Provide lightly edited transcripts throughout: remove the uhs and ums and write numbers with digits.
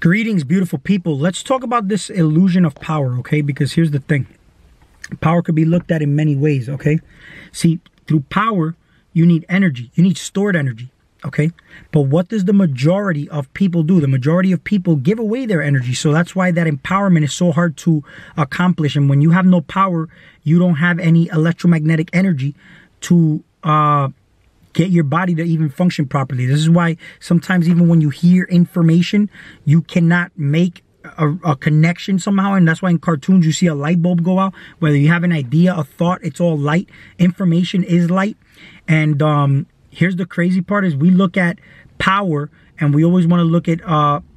Greetings, beautiful people. Let's talk about this illusion of power, okay? Because here's the thing. Power could be looked at in many ways, okay? See, through power, you need energy. You need stored energy, okay? But what does the majority of people do? The majority of people give away their energy. So that's why that empowerment is so hard to accomplish. And when you have no power, you don't have any electromagnetic energy to get your body to even function properly. This is why sometimes even when you hear information, you cannot make a connection somehow. And that's why in cartoons you see a light bulb go out. Whether you have an idea, a thought, it's all light. Information is light. And here's the crazy part is we look at power and we always want to look at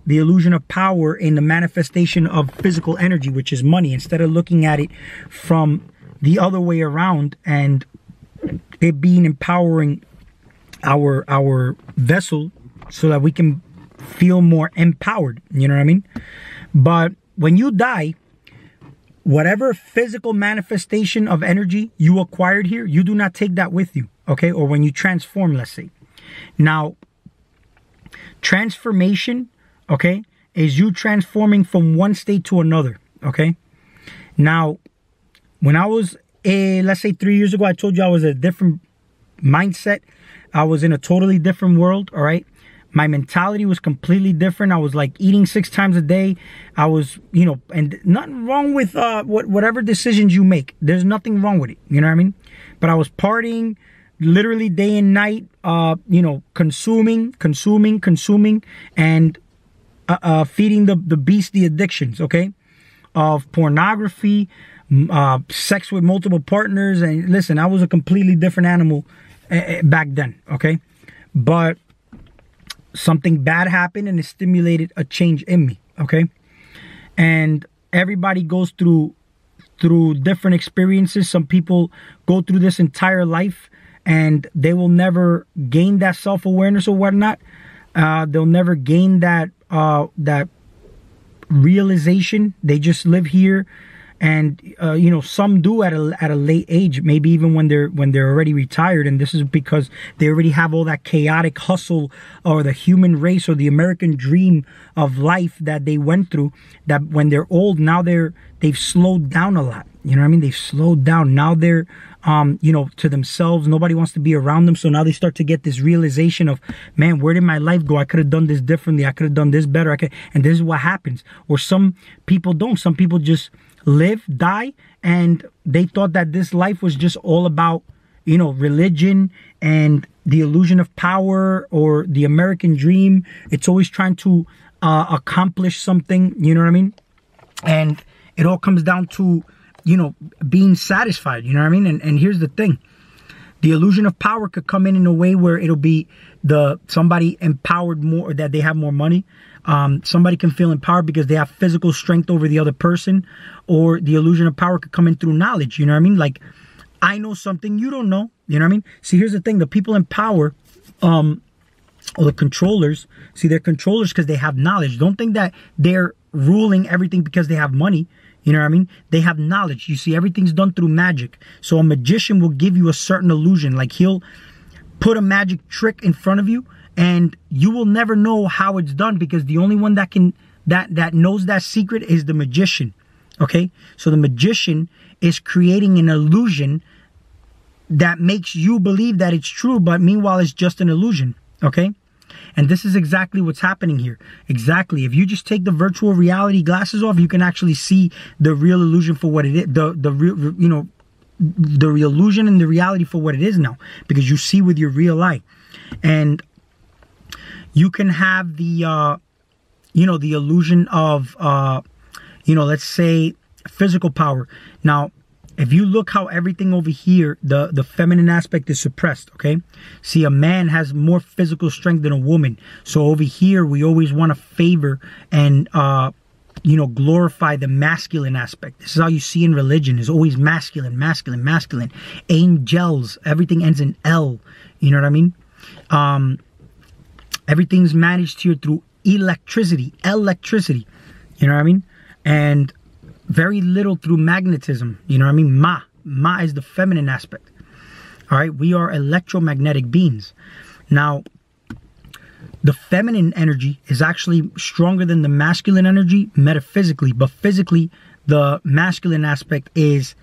the illusion of power in the manifestation of physical energy, which is money, instead of looking at it from the other way around and it being empowering our vessel so that we can feel more empowered. You know what I mean? But when you die, whatever physical manifestation of energy you acquired here, you do not take that with you, okay? Or when you transform, let's say. Now, transformation, okay, is you transforming from one state to another, okay? Now, when I was, let's say 3 years ago, I told you I was a different mindset. I was in a totally different world, all right? My mentality was completely different. I was like eating 6 times a day. I was, you know, and nothing wrong with whatever decisions you make. There's nothing wrong with it, you know what I mean? But I was partying literally day and night, you know, consuming, and feeding the beast the addictions, okay? Of pornography, sex with multiple partners. And listen, I was a completely different animal back then, okay? But something bad happened and it stimulated a change in me, okay? And everybody goes through different experiences. Some people go through this entire life and they will never gain that self-awareness or whatnot. They'll never gain that that realization. They just live here. And you know, some do at a late age, maybe even when they're already retired, and this is because they already have all that chaotic hustle or the human race or the American dream of life that they went through. That when they're old, now they've slowed down a lot. You know what I mean? They've slowed down. Now they're you know, to themselves. Nobody wants to be around them. So now they start to get this realization of, man, where did my life go? I could have done this differently. I could have done this better. And this is what happens. Or some people don't. Some people just live, die, and they thought that this life was just all about, you know, religion and the illusion of power or the American dream. It's always trying to accomplish something, you know what I mean? And it all comes down to, you know, being satisfied, you know what I mean? And here's the thing. The illusion of power could come in a way where it'll be somebody empowered more, that they have more money. Somebody can feel empowered because they have physical strength over the other person. Or the illusion of power could come in through knowledge, you know what I mean? Like, I know something you don't know, you know what I mean? See, here's the thing. The people in power, or the controllers, see, they're controllers because they have knowledge. Don't think that they're ruling everything because they have money. You know what I mean? They have knowledge. You see, everything's done through magic. So a magician will give you a certain illusion. Like, he'll put a magic trick in front of you and you will never know how it's done, because the only one that knows that secret is the magician. Okay? So the magician is creating an illusion that makes you believe that it's true, but meanwhile it's just an illusion. Okay? And this is exactly what's happening here. Exactly. If you just take the virtual reality glasses off, you can actually see the real illusion for what it is. The real, you know, the real illusion and the reality for what it is now, because you see with your real eye. And you can have the, you know, the illusion of, you know, let's say physical power. Now, if you look how everything over here, the feminine aspect is suppressed, okay? See, a man has more physical strength than a woman. So over here, we always want to favor and, you know, glorify the masculine aspect. This is how you see in religion. It's always masculine, masculine, masculine. Angels, everything ends in L. You know what I mean? Everything's managed here through electricity. You know what I mean? And very little through magnetism. You know what I mean? Ma is the feminine aspect. All right? We are electromagnetic beings. Now, The feminine energy is actually stronger than the masculine energy metaphysically, but physically, the masculine aspect is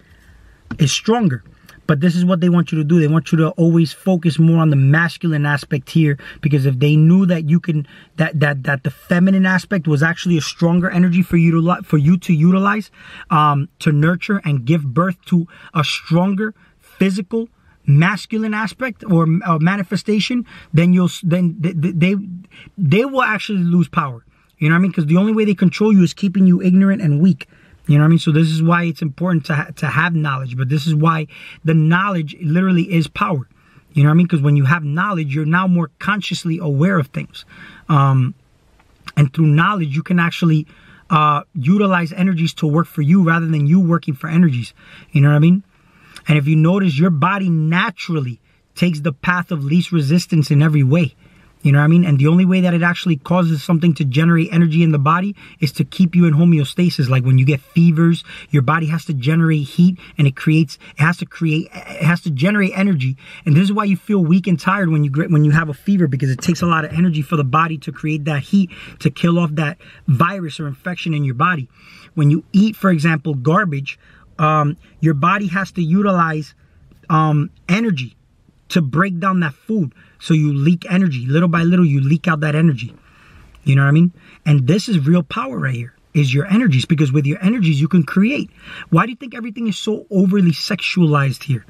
stronger. But this is what they want you to do. They want you to always focus more on the masculine aspect here, because if they knew that you can, that the feminine aspect was actually a stronger energy for you to utilize, to nurture and give birth to a stronger physical masculine aspect or manifestation, then they will actually lose power. You know what I mean? Because the only way they control you is keeping you ignorant and weak. You know what I mean? So this is why it's important to have knowledge. But this is why the knowledge literally is power. You know what I mean? Because when you have knowledge, you're now more consciously aware of things. And through knowledge, you can actually utilize energies to work for you rather than you working for energies. You know what I mean? And if you notice, your body naturally takes the path of least resistance in every way. You know what I mean? And the only way that it actually causes something to generate energy in the body is to keep you in homeostasis. Like when you get fevers, your body has to generate heat, and it has to generate energy. And this is why you feel weak and tired when you have a fever, because it takes a lot of energy for the body to create that heat to kill off that virus or infection in your body. When you eat, for example, garbage, your body has to utilize energy to break down that food. So you leak energy. Little by little, you leak out that energy. You know what I mean? And this is real power right here, is your energies. Because with your energies, you can create. Why do you think everything is so overly sexualized here?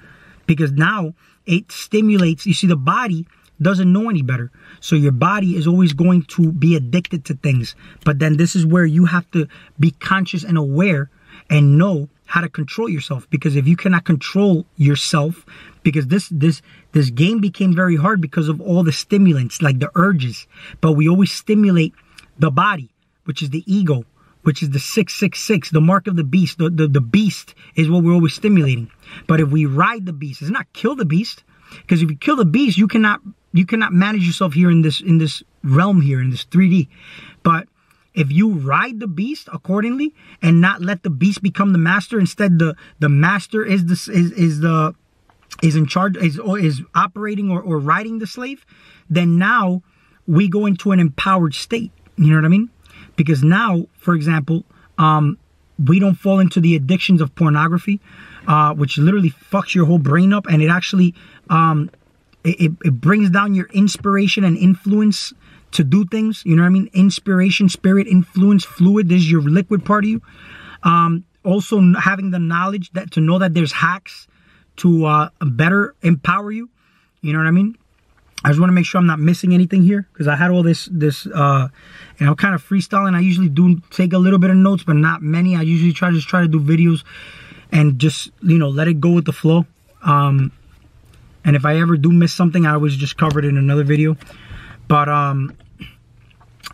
Because now it stimulates. You see, the body doesn't know any better. So your body is always going to be addicted to things. But then this is where you have to be conscious and aware and know how to control yourself. Because if you cannot control yourself, because this game became very hard because of all the stimulants, like the urges. But we always stimulate the body, which is the ego, which is the 666, the mark of the beast. The beast is what we're always stimulating. But if we ride the beast, it's not kill the beast. Because if you kill the beast, you cannot manage yourself here in this realm here, in this 3D. But if you ride the beast accordingly and not let the beast become the master, instead the master is in charge, is operating or riding the slave, then now we go into an empowered state. You know what I mean? Because now, for example, we don't fall into the addictions of pornography, which literally fucks your whole brain up, and it actually it brings down your inspiration and influence to do things. You know what I mean? Inspiration, spirit, influence, fluid. This is your liquid part of you. Also having the knowledge that to know that there's hacks to better empower you. You know what I mean? I just want to make sure I'm not missing anything here, because I had all this and I'm kind of freestyling. I usually do take a little bit of notes, but not many. I usually try to do videos and just, you know, let it go with the flow. And if I ever do miss something, I always just cover it in another video. But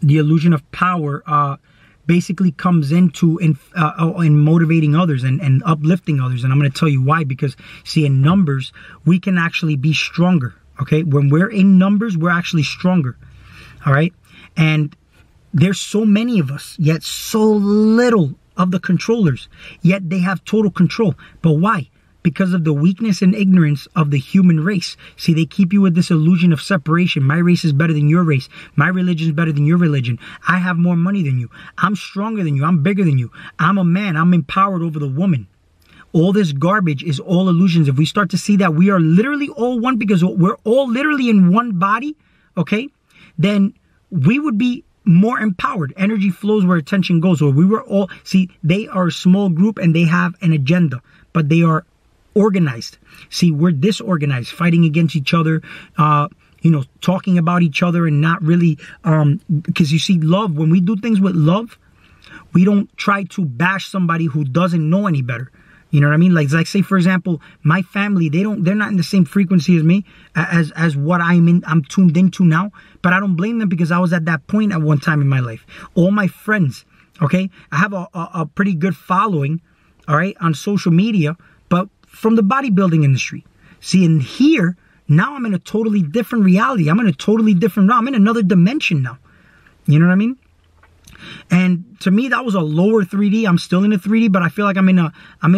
the illusion of power basically comes into in motivating others and uplifting others. And I'm going to tell you why. Because, see, in numbers, we can actually be stronger. Okay? When we're in numbers, we're actually stronger. All right? And there's so many of us, yet so little of the controllers. Yet they have total control. But why? Because of the weakness and ignorance of the human race. See, they keep you with this illusion of separation. My race is better than your race. My religion is better than your religion. I have more money than you. I'm stronger than you. I'm bigger than you. I'm a man. I'm empowered over the woman. All this garbage is all illusions. If we start to see that we are literally all one, because we're all literally in one body, okay, then we would be more empowered. Energy flows where attention goes. Or we were all, see, they are a small group and they have an agenda, but they are organized. See, we're disorganized, fighting against each other, you know, talking about each other and not really, because you see, love, when we do things with love, we don't try to bash somebody who doesn't know any better. You know what I mean? Like say, for example, my family, they're not in the same frequency as me, as what I'm tuned into now. But I don't blame them, because I was at that point at one time in my life. All my friends, okay, I have a pretty good following, all right, on social media, but from the bodybuilding industry. See, in here, now I'm in a totally different reality. I'm in a totally different realm. I'm in another dimension now. You know what I mean? And to me, that was a lower 3D. I'm still in a 3D, but I feel like I'm in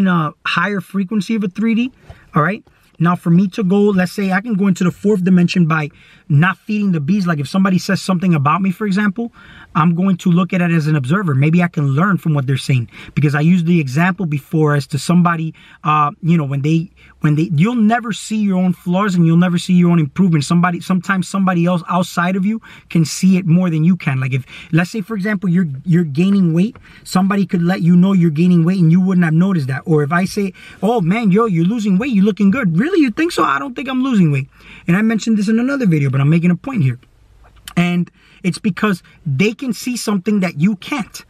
a higher frequency of a 3D. All right. Now, for me to go, let's say I can go into the fourth dimension by not feeding the bees. Like if somebody says something about me, for example, I'm going to look at it as an observer. Maybe I can learn from what they're saying, because I used the example before as to somebody, you'll never see your own flaws and you'll never see your own improvement. Sometimes somebody else outside of you can see it more than you can. Like if, let's say, for example, you're gaining weight, somebody could let you know you're gaining weight and you wouldn't have noticed that. Or if I say, oh man, you're losing weight, you're looking good. Really? You think so? I don't think I'm losing weight. And I mentioned this in another video, but I'm making a point here. And it's because they can see something that you can't.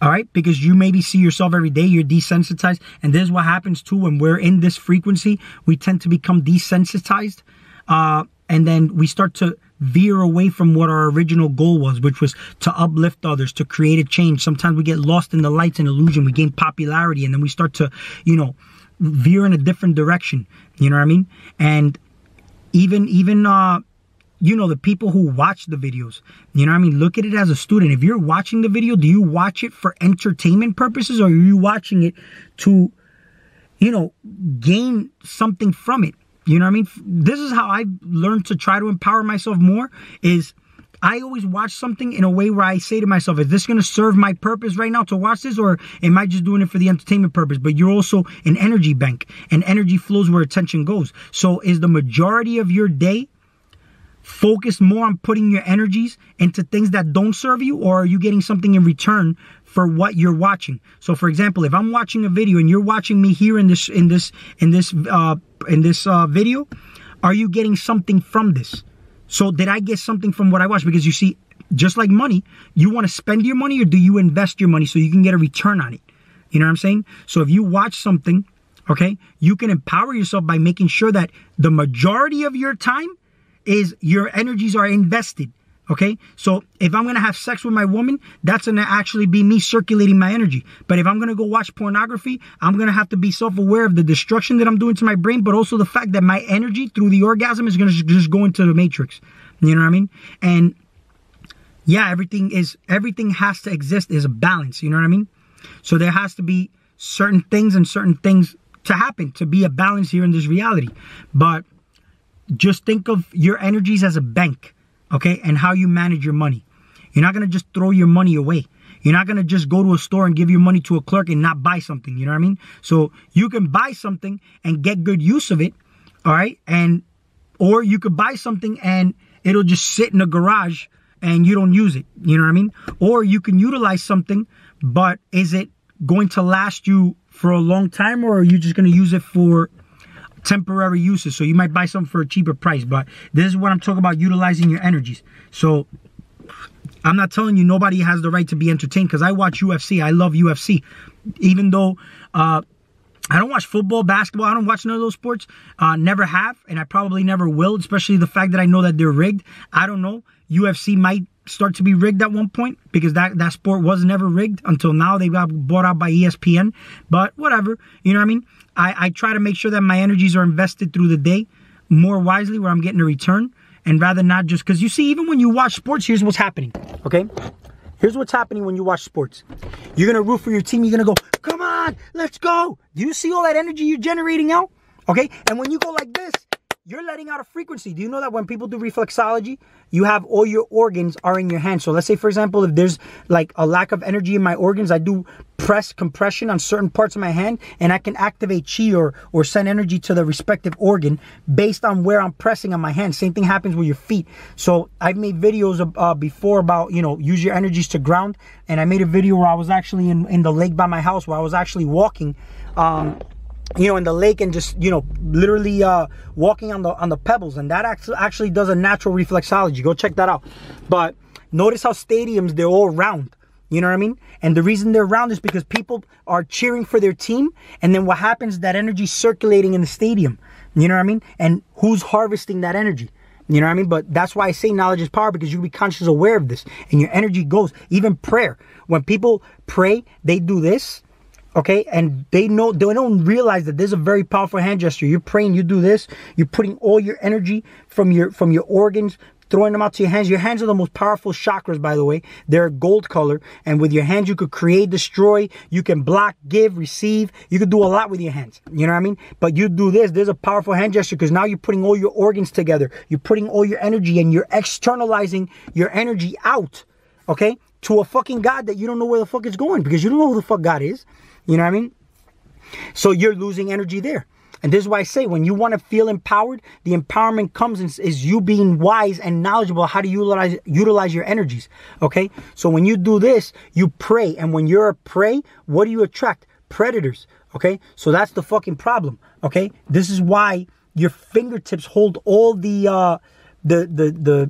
All right, because you maybe see yourself every day, you're desensitized. And this is what happens too when we're in this frequency. We tend to become desensitized. And then we start to veer away from what our original goal was, which was to uplift others, to create a change. Sometimes we get lost in the lights and illusion. We gain popularity and then we start to, veer in a different direction. You know what I mean? And even the people who watch the videos, you know what I mean? Look at it as a student. If you're watching the video, do you watch it for entertainment purposes, or are you watching it to, gain something from it? You know what I mean? This is how I've learned to try to empower myself more, is I always watch something in a way where I say to myself, is this going to serve my purpose right now to watch this, or am I just doing it for the entertainment purpose? But you're also an energy bank, and energy flows where attention goes. So is the majority of your day focused more on putting your energies into things that don't serve you, or are you getting something in return for what you're watching? So for example, if I'm watching a video and you're watching me here in this video, are you getting something from this? So did I get something from what I watched? Because you see, just like money, you want to spend your money, or do you invest your money so you can get a return on it? You know what I'm saying? So if you watch something, okay, you can empower yourself by making sure that the majority of your time is your energies are invested. Okay, so if I'm going to have sex with my woman, that's going to actually be me circulating my energy. But if I'm going to go watch pornography, I'm going to have to be self-aware of the destruction that I'm doing to my brain, but also the fact that my energy through the orgasm is going to just go into the matrix. You know what I mean? And yeah, everything has to exist as a balance. You know what I mean? So there has to be certain things to happen to be a balance here in this reality. But just think of your energies as a bank. Okay, and how you manage your money. You're not going to just throw your money away. You're not going to just go to a store and give your money to a clerk and not buy something. You know what I mean? So you can buy something and get good use of it. All right. Or you could buy something and it'll just sit in a garage and you don't use it. You know what I mean? Or you can utilize something, but is it going to last you for a long time, or are you just going to use it for temporary uses? So you might buy something for a cheaper price, but this is what I'm talking about, utilizing your energies. So I'm not telling you nobody has the right to be entertained, because I watch UFC. I love UFC. Even though I don't watch football, basketball, I don't watch none of those sports. Never have, and I probably never will, especially the fact that I know that they're rigged. I don't know. UFC might start to be rigged at one point, because that sport was never rigged until now. They got bought out by ESPN, but whatever. You know what I mean? I try to make sure that my energies are invested through the day more wisely, where I'm getting a return, and rather not just, because you see, even when you watch sports, here's what's happening, okay? Here's what's happening when you watch sports. You're going to root for your team. You're going to go, come on, let's go. Do you see all that energy you're generating out? Okay? And when you go like this, you're letting out a frequency. Do you know that when people do reflexology, you have all your organs are in your hand? So let's say, for example, if there's like a lack of energy in my organs, I do press compression on certain parts of my hand, and I can activate chi or send energy to the respective organ based on where I'm pressing on my hand. Same thing happens with your feet. So I've made videos before about, use your energies to ground. And I made a video where I was actually in the lake by my house, where I was actually walking, in the lake, and just, literally walking on the pebbles. And that actually does a natural reflexology. Go check that out. But notice how stadiums, they're all round. You know what I mean? And the reason they're round is because people are cheering for their team. And then what happens, that energy circulating in the stadium. You know what I mean? And who's harvesting that energy? You know what I mean? But that's why I say knowledge is power, because you be conscious aware of this. And your energy goes. Even prayer. When people pray, they do this. Okay, and they don't realize that there's a very powerful hand gesture. You're praying, you do this, you're putting all your energy from your organs throwing them out to your hands. Your hands are the most powerful chakras, by the way. They're gold color. And with your hands, you could create, destroy. You can block, give, receive. You could do a lot with your hands. You know what I mean? But you do this. There's a powerful hand gesture because now you're putting all your organs together. You're putting all your energy and you're externalizing your energy out, okay, to a fucking God that you don't know where the fuck it's going because you don't know who the fuck God is. You know what I mean? So you're losing energy there. And this is why I say when you want to feel empowered, the empowerment comes is you being wise and knowledgeable how to utilize your energies. Okay? So when you do this, you pray. And when you're a prey, what do you attract? Predators. Okay? So that's the fucking problem. Okay? This is why your fingertips hold all the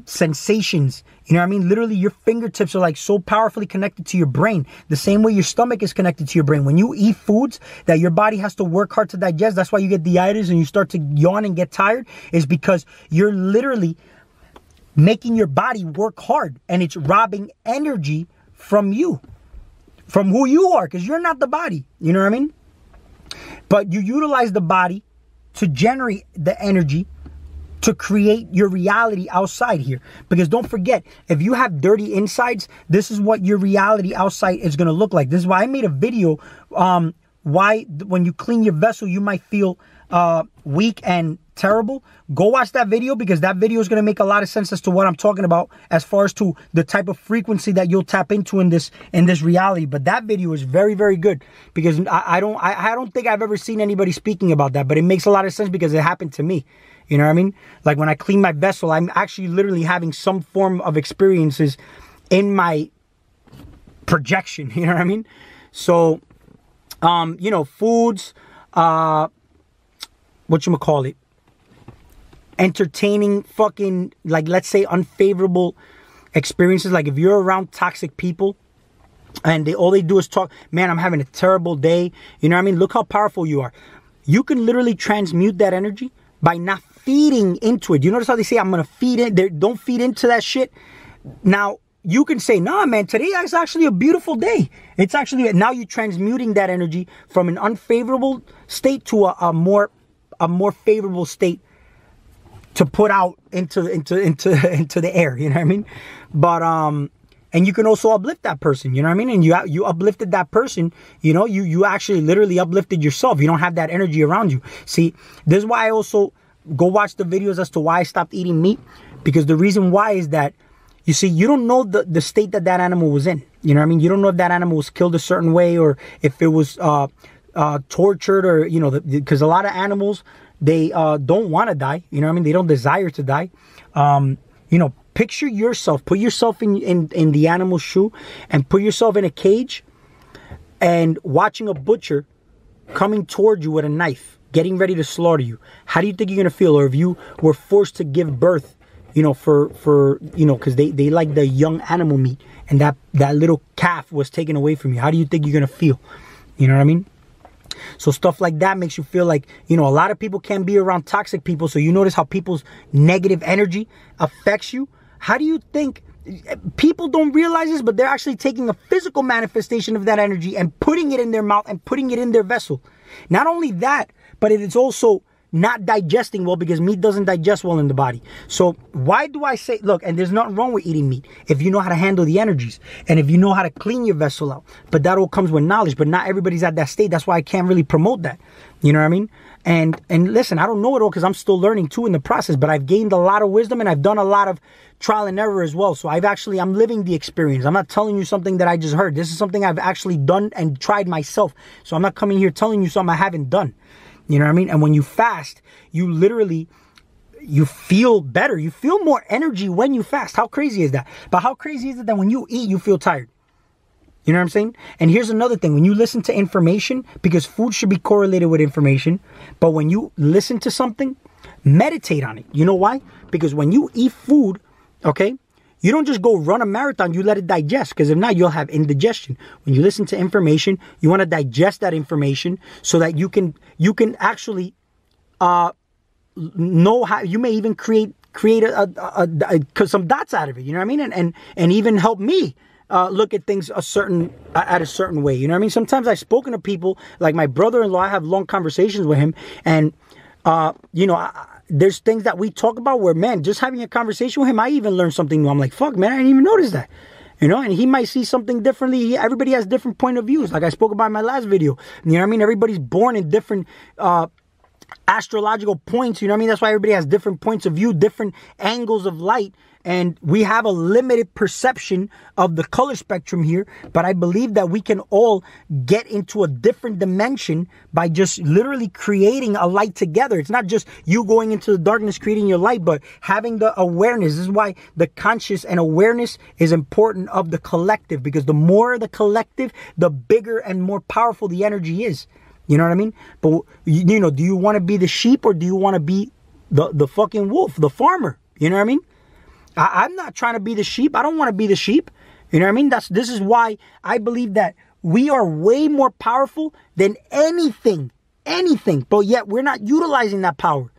sensations. You know what I mean? Literally, your fingertips are like so powerfully connected to your brain. The same way your stomach is connected to your brain. When you eat foods that your body has to work hard to digest, that's why you get itis and you start to yawn and get tired, is because you're literally making your body work hard and it's robbing energy from you, from who you are, because you're not the body. You know what I mean? But you utilize the body to generate the energy to create your reality outside here. Because don't forget, if you have dirty insides, this is what your reality outside is going to look like. This is why I made a video, why when you clean your vessel, you might feel weak and terrible. Go watch that video because that video is going to make a lot of sense as to what I'm talking about as far as to the type of frequency that you'll tap into in this reality. But that video is very, very good because I don't think I've ever seen anybody speaking about that, but it makes a lot of sense because it happened to me. You know what I mean? Like when I clean my vessel, I'm actually literally having some form of experiences in my projection. You know what I mean? So, you know, foods, whatchamacallit, entertaining fucking, like, let's say unfavorable experiences. Like if you're around toxic people and all they do is talk, man, I'm having a terrible day. You know what I mean? Look how powerful you are. You can literally transmute that energy by not feeding into it. You notice how they say, I'm going to feed in? Don't feed into that shit. Now, you can say, nah, man, today is actually a beautiful day. It's actually, now you're transmuting that energy from an unfavorable state to a more favorable state to put out into the air. You know what I mean? But, and you can also uplift that person, you know what I mean? And you uplifted that person, you know, you actually literally uplifted yourself. You don't have that energy around you. See, this is why I also go watch the videos as to why I stopped eating meat. Because the reason why is that, you see, you don't know the state that animal was in. You know what I mean? You don't know if that animal was killed a certain way or if it was tortured or, you know, because a lot of animals, they don't want to die. You know what I mean? They don't desire to die. You know, picture yourself, put yourself in the animal's shoe and put yourself in a cage and watching a butcher coming towards you with a knife, getting ready to slaughter you. How do you think you're going to feel? Or if you were forced to give birth, you know, for you know, because they like the young animal meat and that little calf was taken away from you. How do you think you're going to feel? You know what I mean? So stuff like that makes you feel like, you know, a lot of people can't be around toxic people. So you notice how people's negative energy affects you. How do you think people don't realize this, but they're actually taking a physical manifestation of that energy and putting it in their mouth and putting it in their vessel? Not only that, but it is also not digesting well because meat doesn't digest well in the body. So why do I say, look, and there's nothing wrong with eating meat if you know how to handle the energies and if you know how to clean your vessel out. But that all comes with knowledge, but not everybody's at that state. That's why I can't really promote that. You know what I mean? And listen, I don't know it all because I'm still learning too in the process, but I've gained a lot of wisdom and I've done a lot of trial and error as well. So I'm living the experience. I'm not telling you something that I just heard. This is something I've actually done and tried myself. So I'm not coming here telling you something I haven't done. You know what I mean? And when you fast, you literally, you feel better. You feel more energy when you fast. How crazy is that? But how crazy is it that when you eat, you feel tired? You know what I'm saying? And here's another thing. When you listen to information, because food should be correlated with information, but when you listen to something, meditate on it. You know why? Because when you eat food, okay, you don't just go run a marathon, you let it digest, because if not, you'll have indigestion. When you listen to information, you want to digest that information so that you can actually know how, you may even create some dots out of it, you know what I mean? And even help me look at things a certain way, you know what I mean? Sometimes I've spoken to people, like my brother-in-law, I have long conversations with him, and you know, there's things that we talk about where, man, just having a conversation with him, I even learned something new. I'm like, fuck, man, I didn't even notice that. You know, and he might see something differently. Everybody has different point of views. Like I spoke about in my last video. You know what I mean? Everybody's born in different astrological points. You know what I mean? That's why everybody has different points of view, different angles of light. And we have a limited perception of the color spectrum here. But I believe that we can all get into a different dimension by just literally creating a light together. It's not just you going into the darkness, creating your light, but having the awareness. This is why the conscious and awareness is important of the collective, because the more the collective, the bigger and more powerful the energy is. You know what I mean? But, you know, do you want to be the sheep or do you want to be the fucking wolf, the farmer? You know what I mean? I'm not trying to be the sheep. I don't want to be the sheep. You know what I mean? This is why I believe that we are way more powerful than anything, but yet we're not utilizing that power.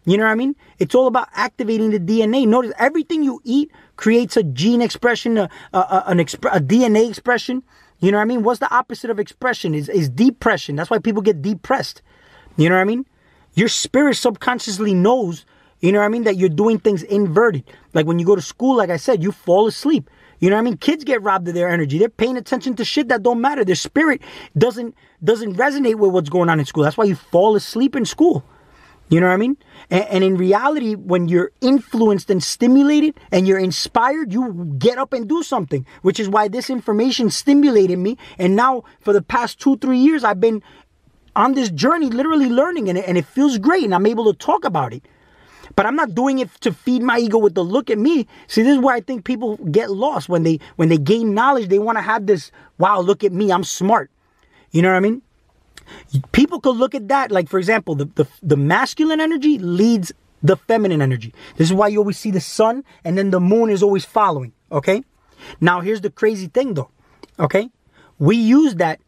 You know what I mean? It's all about activating the DNA. Notice everything you eat creates a gene expression, a DNA expression. You know what I mean? What's the opposite of expression? Is depression. That's why people get depressed. You know what I mean? Your spirit subconsciously knows, you know what I mean, that you're doing things inverted. Like when you go to school, like I said, you fall asleep. You know what I mean? Kids get robbed of their energy. They're paying attention to shit that don't matter. Their spirit doesn't resonate with what's going on in school. That's why you fall asleep in school. You know what I mean? And in reality, when you're influenced and stimulated and you're inspired, you get up and do something, which is why this information stimulated me. And now for the past 2-3 years, I've been on this journey, literally learning, and it feels great. And I'm able to talk about it. But I'm not doing it to feed my ego with the look at me. See, this is where I think people get lost. When they gain knowledge, they want to have this, wow, look at me, I'm smart. You know what I mean? People could look at that. Like, for example, the masculine energy leads the feminine energy. This is why you always see the sun and then the moon is always following. Okay? Now, here's the crazy thing, though. Okay? We use that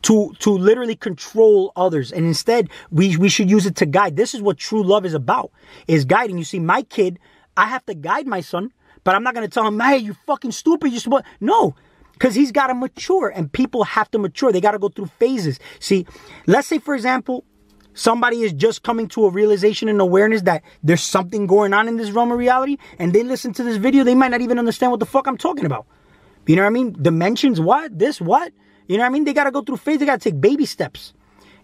to literally control others. And instead, we should use it to guide. This is what true love is about, is guiding. You see, my kid, I have to guide my son, but I'm not going to tell him, hey, you fucking stupid. You're supposed... No, because he's got to mature, and people have to mature. They got to go through phases. See, let's say, for example, somebody is just coming to a realization and awareness that there's something going on in this realm of reality, and they listen to this video, they might not even understand what the fuck I'm talking about. You know what I mean? Dimensions, what? This, what? You know what I mean? They got to go through phases. They got to take baby steps.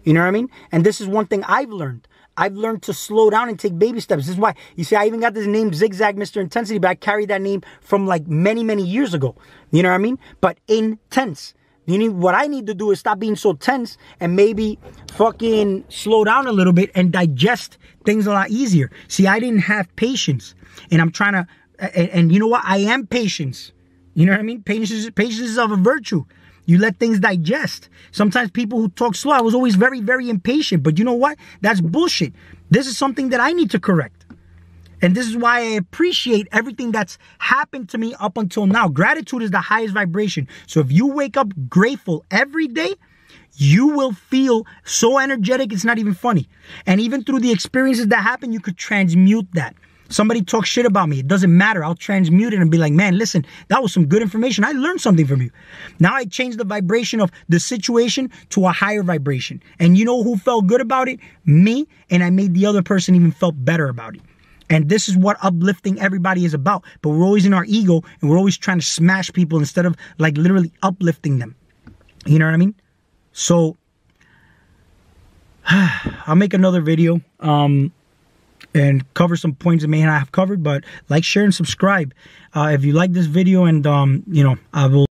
You know what I mean? And this is one thing I've learned. I've learned to slow down and take baby steps. This is why, you see, I even got this name Zigzag Mr. Intensity, but I carried that name from like many, many years ago. You know what I mean? But intense. What I need to do is stop being so tense and maybe fucking slow down a little bit and digest things a lot easier. See, I didn't have patience, and I'm trying to, and you know what? I am patience. You know what I mean? Patience is of a virtue. You let things digest. Sometimes people who talk slow, I was always very, very impatient. But you know what? That's bullshit. This is something that I need to correct. And this is why I appreciate everything that's happened to me up until now. Gratitude is the highest vibration. So if you wake up grateful every day, you will feel so energetic, it's not even funny. And even through the experiences that happen, you could transmute that. Somebody talks shit about me, it doesn't matter. I'll transmute it and be like, man, listen, that was some good information. I learned something from you. Now I changed the vibration of the situation to a higher vibration. And you know who felt good about it? Me. And I made the other person even felt better about it. And this is what uplifting everybody is about. But we're always in our ego and we're always trying to smash people instead of like literally uplifting them. You know what I mean? So I'll make another video. And cover some points that may not have covered, but like, share, and subscribe if you like this video, and you know, I will